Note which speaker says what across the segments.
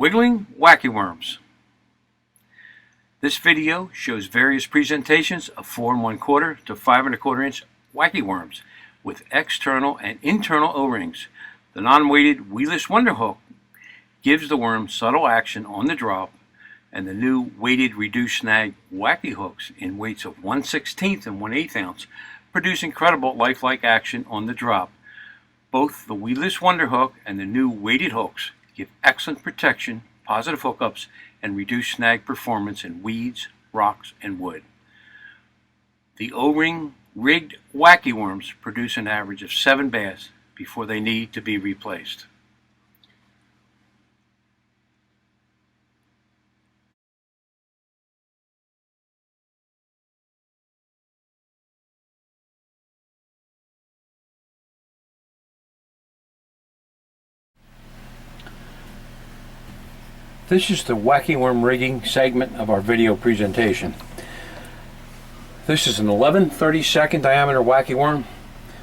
Speaker 1: Wiggling wacky worms. This video shows various presentations of 4 1/4 to 5 1/4 inch wacky worms with external and internal O-rings. The non-weighted weedless wonder hook gives the worm subtle action on the drop, and the new weighted reduced snag wacky hooks in weights of 1/16 and 1/8 ounce produce incredible lifelike action on the drop. Both the weedless wonder hook and the new weighted hooks give excellent protection, positive hookups, and reduced snag performance in weeds, rocks, and wood. The O-ring rigged wacky worms produce an average of 7 bass before they need to be replaced. This is the wacky worm rigging segment of our video presentation. This is an 11/32 diameter wacky worm.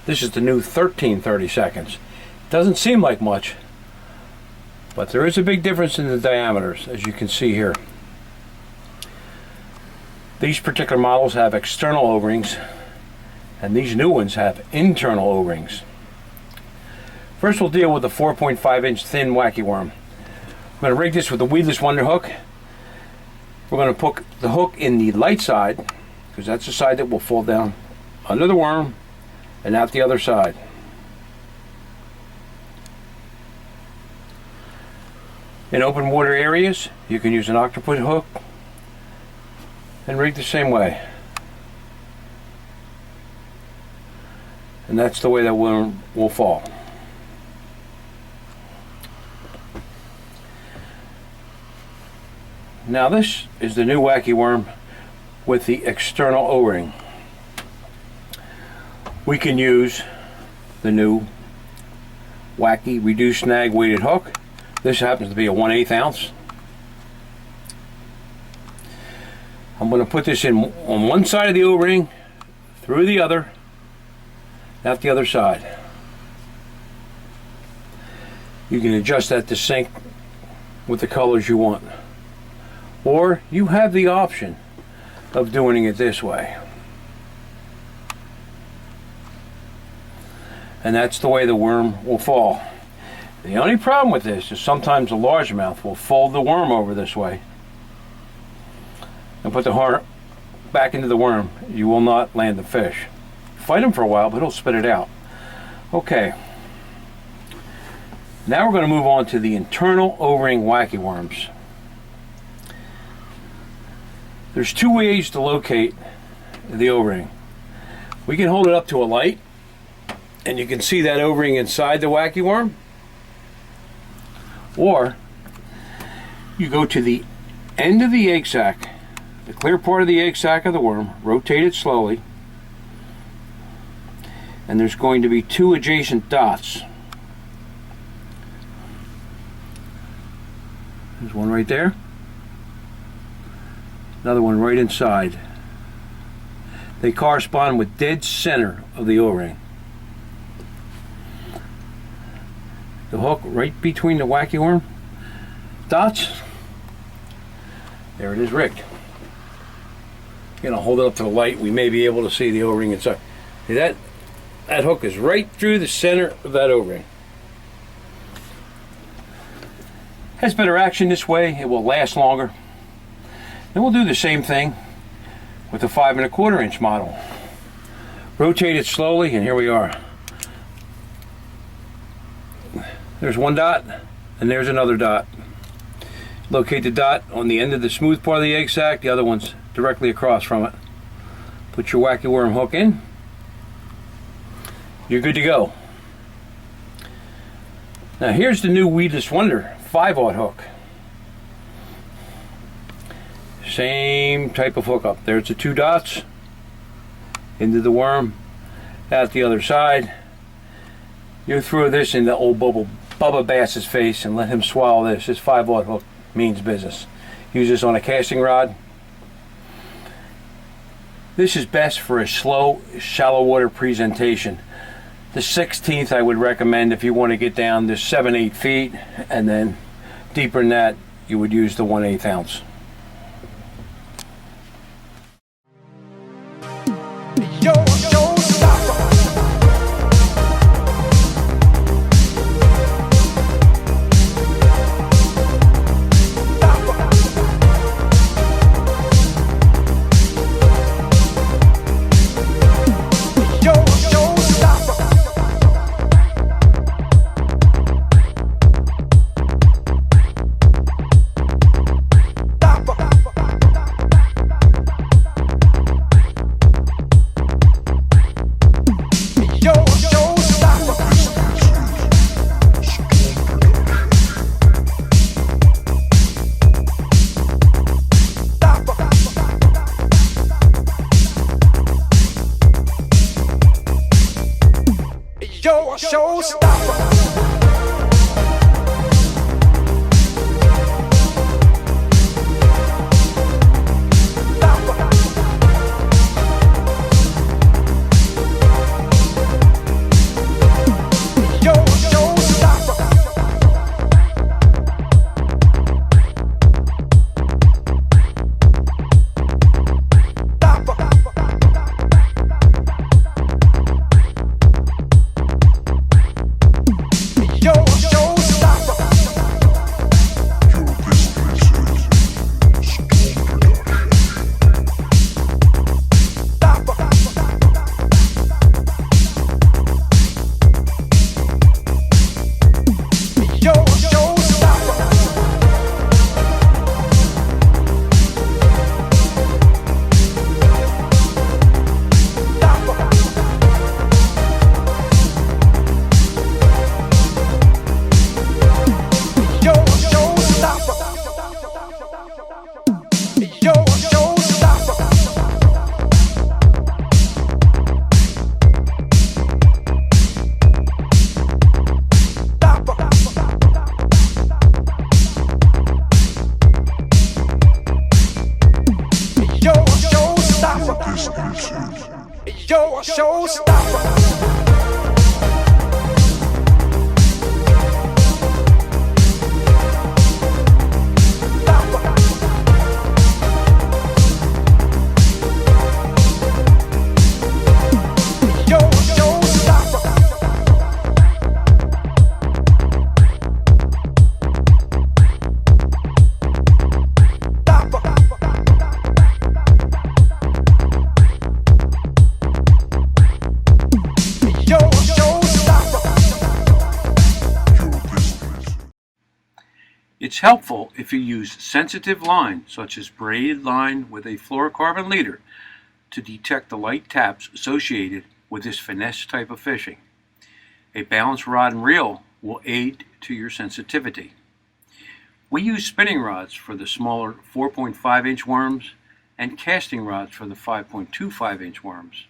Speaker 1: This is the new 13/32. Doesn't seem like much, but there is a big difference in the diameters, as you can see here. These particular models have external O-rings, and these new ones have internal O-rings. First, we'll deal with the 4.5 inch thin wacky worm. I'm going to rig this with a weedless wonder hook. We're going to put the hook in the light side, because that's the side that will fall down under the worm and out the other side. In open water areas, you can use an octopus hook and rig the same way. And that's the way that worm will fall. Now this is the new wacky worm with the external O-ring. We can use the new wacky reduced snag weighted hook. This happens to be a 1/8 ounce. I'm going to put this in on one side of the O-ring, through the other, out the other side. You can adjust that to sync with the colors you want. Or you have the option of doing it this way. And that's the way the worm will fall. The only problem with this is sometimes a largemouth will fold the worm over this way and put the heart back into the worm. You will not land the fish. Fight him for a while, but he'll spit it out. Okay. Now we're going to move on to the internal O-ring wacky worms. There's 2 ways to locate the O-ring. We can hold it up to a light, and you can see that O-ring inside the wacky worm. Or you go to the end of the egg sac, the clear part of the egg sac of the worm, rotate it slowly, and there's going to be 2 adjacent dots. There's one right there. Another one right inside. They correspond with dead center of the O-ring. The hook right between the wacky worm dots. There it is rigged. I'm gonna hold it up to the light. We may be able to see the O-ring inside. See that? That hook is right through the center of that O-ring. Has better action this way. It will last longer. Then we'll do the same thing with the 5 1/4 inch model. Rotate it slowly, and here we are. There's one dot, and there's another dot. Locate the dot on the end of the smooth part of the egg sac, the other one's directly across from it. Put your wacky worm hook in. You're good to go. Now here's the new weedless wonder 5/0 hook. Same type of hookup. There's the 2 dots into the worm, out the other side. You throw this into old Bubba Bass's face and let him swallow this. This 5/0 hook means business. Use this on a casting rod. This is best for a slow, shallow water presentation. The 16th I would recommend if you want to get down to 7-8 feet, and then deeper than that you would use the 1/8 ounce. It's helpful if you use sensitive line, such as braided line with a fluorocarbon leader, to detect the light taps associated with this finesse type of fishing. A balanced rod and reel will aid to your sensitivity. We use spinning rods for the smaller 4.5-inch worms and casting rods for the 5.25-inch worms.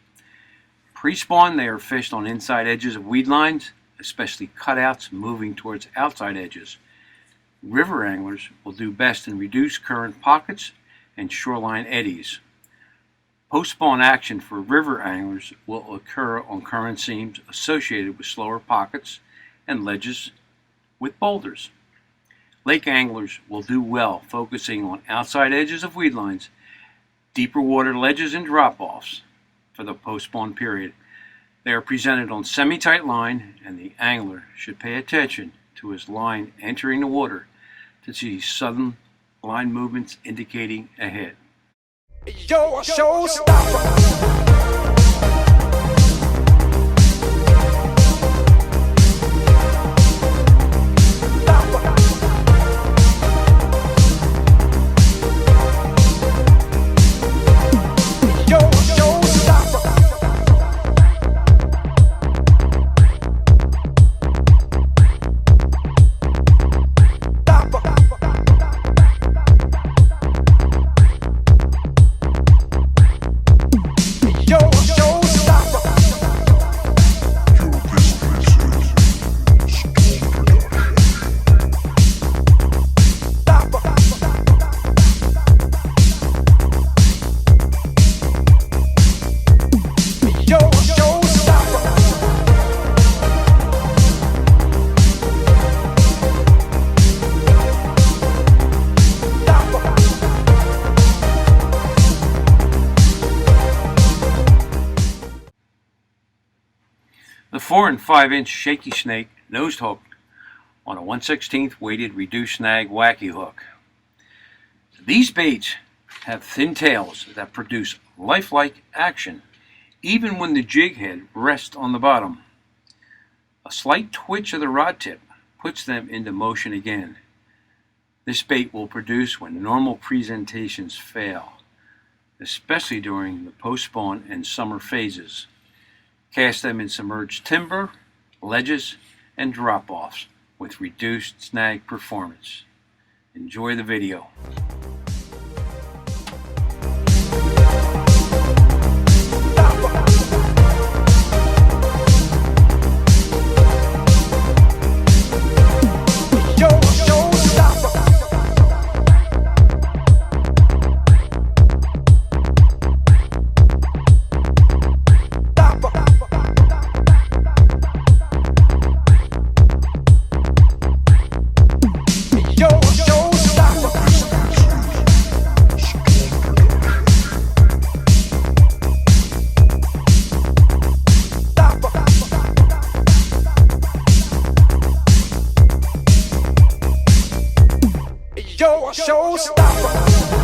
Speaker 1: Pre-spawn, they are fished on inside edges of weed lines, especially cutouts moving towards outside edges. River anglers will do best in reduced current pockets and shoreline eddies. Post-spawn action for river anglers will occur on current seams associated with slower pockets and ledges with boulders. Lake anglers will do well focusing on outside edges of weed lines, deeper water ledges and drop-offs for the post-spawn period. They are presented on semi-tight line, and the angler should pay attention to his line entering the water to see sudden line movements indicating ahead.
Speaker 2: Yo, showstopper.
Speaker 1: The 4 and 5 inch shaky snake nose hooked on a 1/16 weighted reduced snag wacky hook. These baits have thin tails that produce lifelike action even when the jig head rests on the bottom. A slight twitch of the rod tip puts them into motion again. This bait will produce when normal presentations fail, especially during the post-spawn and summer phases. Cast them in submerged timber, ledges, and drop-offs with reduced snag performance. Enjoy the video.
Speaker 2: You're a showstopper.